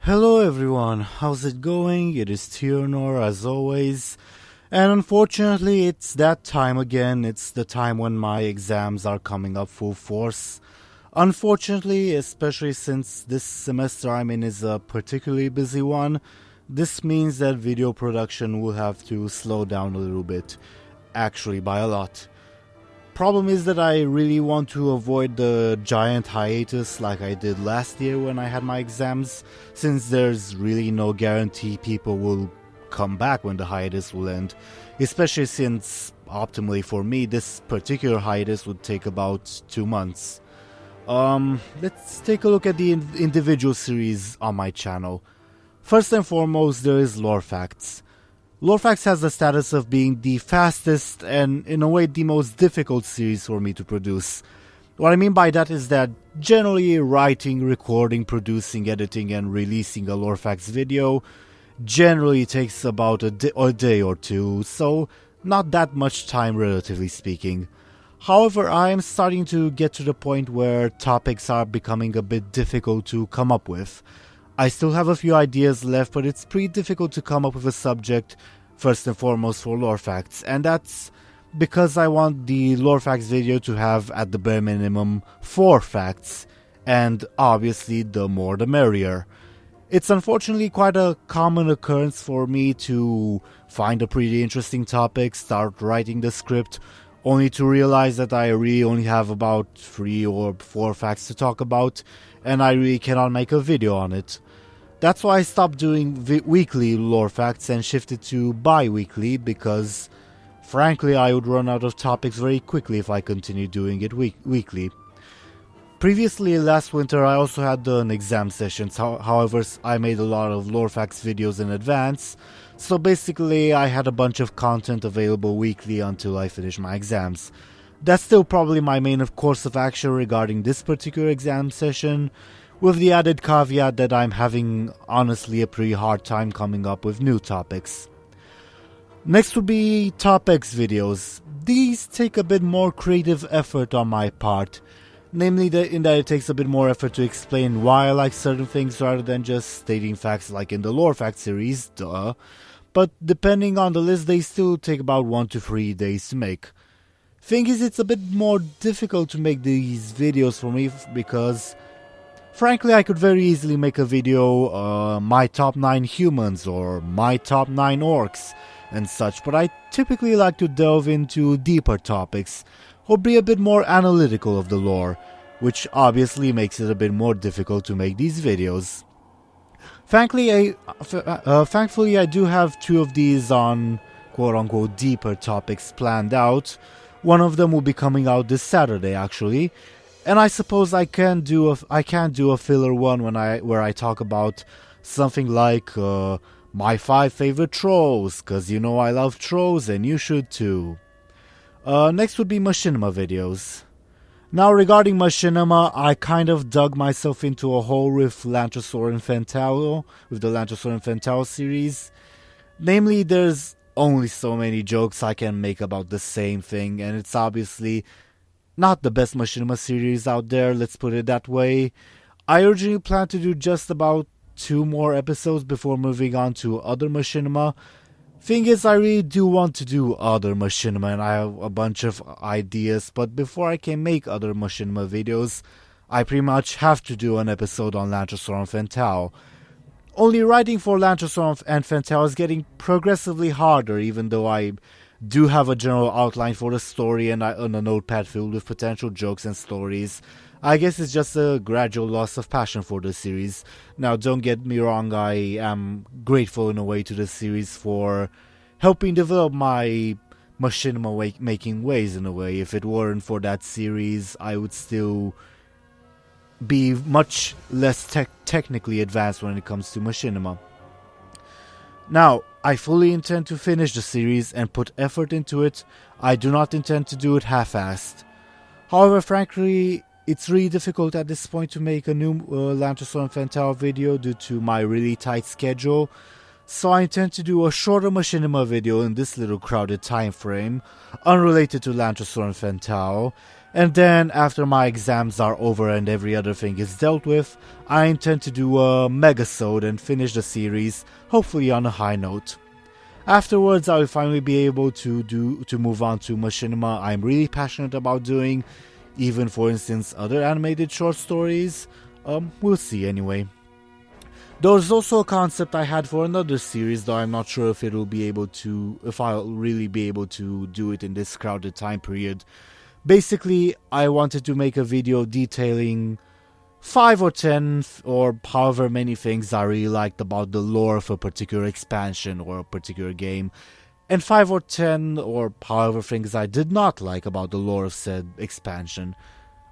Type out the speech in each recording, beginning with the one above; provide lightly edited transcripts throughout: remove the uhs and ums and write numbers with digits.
Hello everyone, how's it going? It is Theonor as always, and unfortunately it's that time again. It's the time when my exams are coming up full force. Unfortunately, especially since this semester I'm in is a particularly busy one, this means that video production will have to slow down a little bit, actually by a lot. Problem is that I really want to avoid the giant hiatus like I did last year when I had my exams, since there's really no guarantee people will come back when the hiatus will end, especially since, optimally for me, this particular hiatus would take about 2 months. Let's take a look at the individual series on my channel. First and foremost, there is Lore Facts. Lore Facts has the status of being the fastest and, in a way, the most difficult series for me to produce. What I mean by that is that generally writing, recording, producing, editing and releasing a Lore Facts video generally takes about a day or two, so not that much time relatively speaking. However, I am starting to get to the point where topics are becoming a bit difficult to come up with. I still have a few ideas left, but it's pretty difficult to come up with a subject, first and foremost for Lore Facts, and that's because I want the Lore Facts video to have, at the bare minimum, 4 facts, and obviously the more the merrier. It's unfortunately quite a common occurrence for me to find a pretty interesting topic, start writing the script, only to realize that I really only have about 3 or 4 facts to talk about, and I really cannot make a video on it. That's why I stopped doing weekly Lore Facts and shifted to bi-weekly, because frankly I would run out of topics very quickly if I continued doing it weekly. Previously, last winter, I also had done exam sessions, however I made a lot of Lore Facts videos in advance, so basically I had a bunch of content available weekly until I finished my exams. That's still probably my main course of action regarding this particular exam session, with the added caveat that I'm having honestly a pretty hard time coming up with new topics. Next would be topics videos. These take a bit more creative effort on my part, namely in that it takes a bit more effort to explain why I like certain things rather than just stating facts like in the Lore Fact series, duh. But depending on the list, they still take about 1 to 3 days to make. Thing is, it's a bit more difficult to make these videos for me because frankly I could very easily make a video, my top 9 humans or my top 9 orcs and such, but I typically like to delve into deeper topics or be a bit more analytical of the lore, which obviously makes it a bit more difficult to make these videos. Thankfully I do have 2 of these on quote-unquote deeper topics planned out. One of them will be coming out this Saturday actually, and I suppose I can do a filler one where I talk about something like my 5 favorite trolls, cause you know I love trolls and you should too. Next would be Machinima videos. Now regarding Machinima, I kind of dug myself into a hole with the Lantrosaur Infantile series. Namely, there's only so many jokes I can make about the same thing, and it's obviously not the best Machinima series out there, let's put it that way. I originally planned to do just about 2 more episodes before moving on to other Machinima. Thing is, I really do want to do other Machinima and I have a bunch of ideas, but before I can make other Machinima videos, I pretty much have to do an episode on Lantrosaur Infantile. Only writing for Lantrosaur Infantile is getting progressively harder, even though I do have a general outline for the story and a notepad filled with potential jokes and stories. I guess it's just a gradual loss of passion for the series. Now, don't get me wrong, I am grateful in a way to the series for helping develop my Machinima making ways in a way. If it weren't for that series, I would still be much less technically advanced when it comes to Machinima. Now, I fully intend to finish the series and put effort into it. I do not intend to do it half-assed. However, frankly, it's really difficult at this point to make a new Lantrosaur Infantile video due to my really tight schedule, so I intend to do a shorter Machinima video in this little crowded time frame, unrelated to Lantrosaur Infantile, And then, after my exams are over and every other thing is dealt with, I intend to do a megasode and finish the series, hopefully on a high note. Afterwards, I will finally be able to move on to Machinima I'm really passionate about doing, even for instance other animated short stories. We'll see anyway. There's also a concept I had for another series, though I'm not sure if I'll really be able to do it in this crowded time period. Basically, I wanted to make a video detailing 5 or 10 or however many things I really liked about the lore of a particular expansion or a particular game, and 5 or 10 or however things I did not like about the lore of said expansion.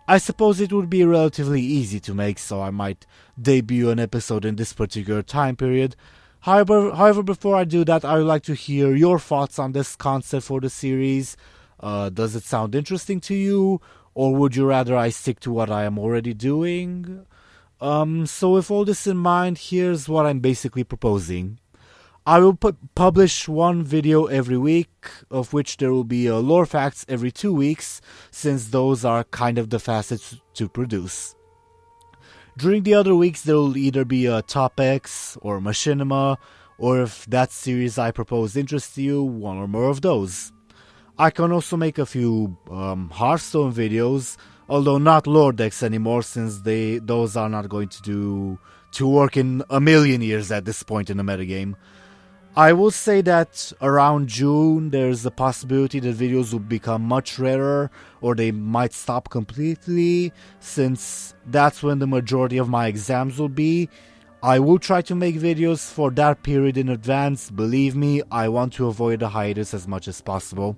I suppose it would be relatively easy to make, so I might debut an episode in this particular time period. However, before I do that, I would like to hear your thoughts on this concept for the series. Does it sound interesting to you, or would you rather I stick to what I am already doing? So with all this in mind, here's what I'm basically proposing. I will publish one video every week, of which there will be lore facts every 2 weeks, since those are kind of the fastest to produce. During the other weeks there will either be Topics or Machinima, or if that series I propose interests you, one or more of those. I can also make a few Hearthstone videos, although not lore decks anymore, since those are not going to work in a million years at this point in the metagame. I will say that around June there's a possibility that videos will become much rarer, or they might stop completely, since that's when the majority of my exams will be. I will try to make videos for that period in advance. Believe me, I want to avoid a hiatus as much as possible.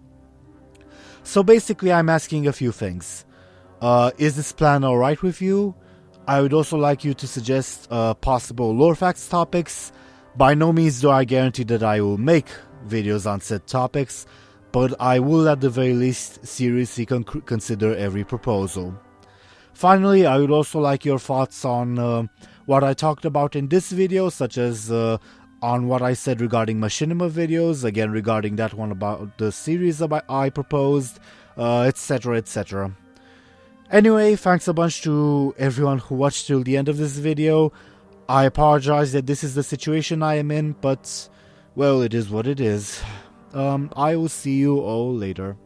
So basically I'm asking a few things. Is this plan alright with you? I would also like you to suggest possible lore facts topics. By no means do I guarantee that I will make videos on said topics, but I will at the very least seriously consider every proposal. Finally, I would also like your thoughts on what I talked about in this video, such as on what I said regarding Machinima videos, again regarding that one about the series that I proposed, etc, etc. Anyway, thanks a bunch to everyone who watched till the end of this video. I apologize that this is the situation I am in, but, well, it is what it is. I will see you all later.